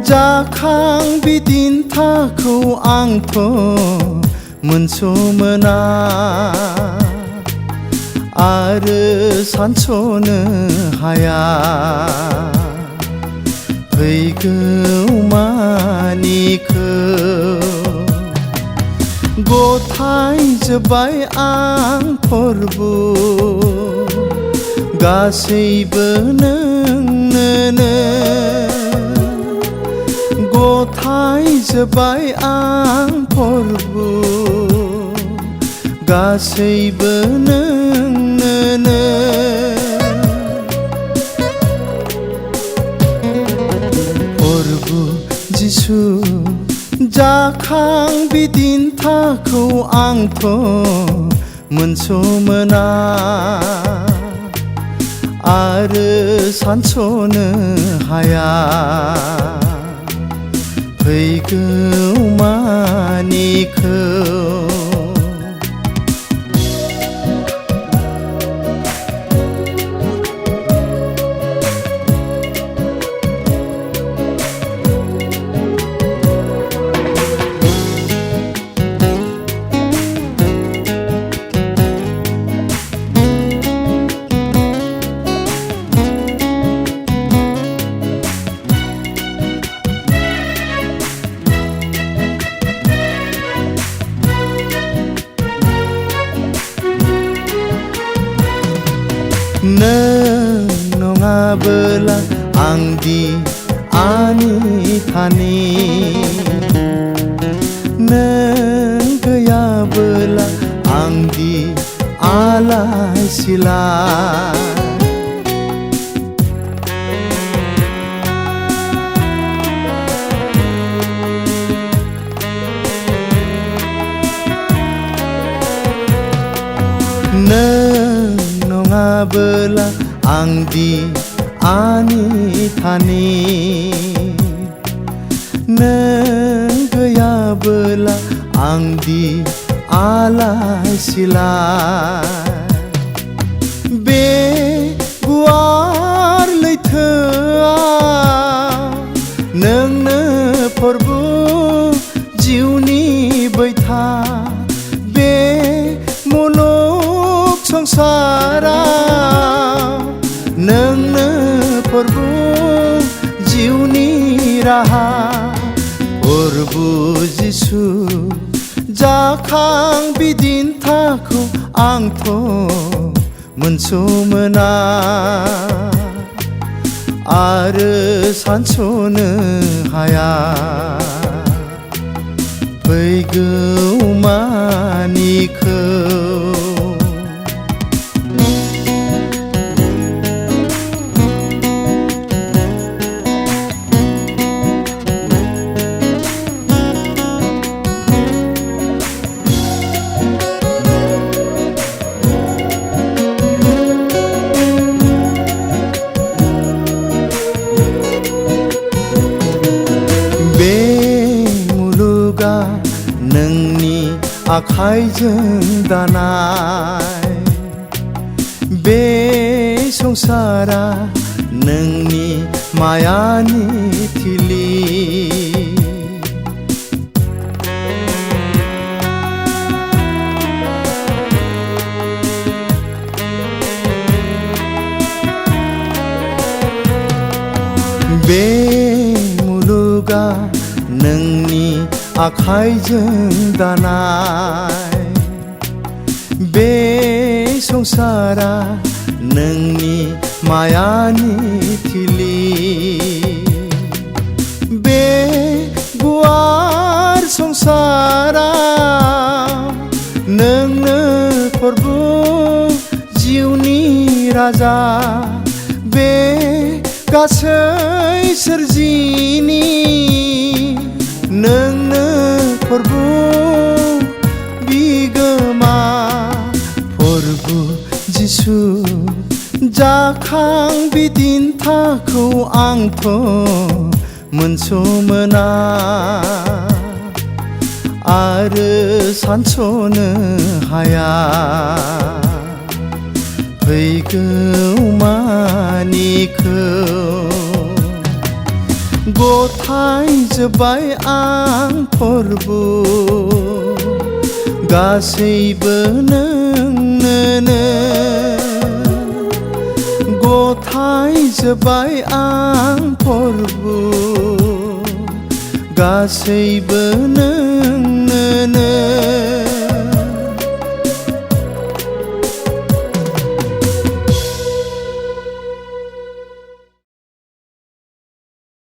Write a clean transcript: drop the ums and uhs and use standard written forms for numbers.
जाखां बिदिन्थाखौ आंथ' मोनस'मोना आरो सानस'नो हाया फैगौमानिखौ गथायजोब्बाय आं फोरबो गासैबो नोंनोनो गथायजोब्बाय आं फोरबो गासैबो नोंनोनो फोरबो जिसु जाखां बिदिन्थाखौ आंथ' मोनस'मोना आरो सानस'नो हाया फैगौमानिखौ नों नङाबोला आंदि आनि थानि नों गैयाबोला आंदि आलाय सिलाय नों नङाबोला आंदि आनि थानि नों गैयाबोला आंदि आलाय सिलाय बे गुवार लैथोआ नोंनो फोरबो जिउनि बैथा बे मुलुग संसारा नोंनो फोरबो जिउनि राहा फोरबो जिसु जाखां बिदिन्थाखौ आंथ' मोनस'मोना आरो सानस'नो हाया फैगौमानिखौ नोंनि आखाइजों दानाय बे संसारा नोंनि मायानि थिलि बे मुलुगा नोंनि आखाइजों दानाय बे संसारा नोंनि मायानि थिलि बे गुवार संसारा नोंनो फोरबो जिउनि राजा बे गासै सोरजिनि नोंनो फोरबो बिगोमा फोरबो जिसु जाखां बिदिन्थाखौ आंथ' मोनस'मोना आरो सानस'नो हाया फैगौमानिखौ गथायजोब्बाय आं फोरबु गासैबो नोंनोनो गथायजोब्बाय आं फोरबु गासैबो नोंनोनो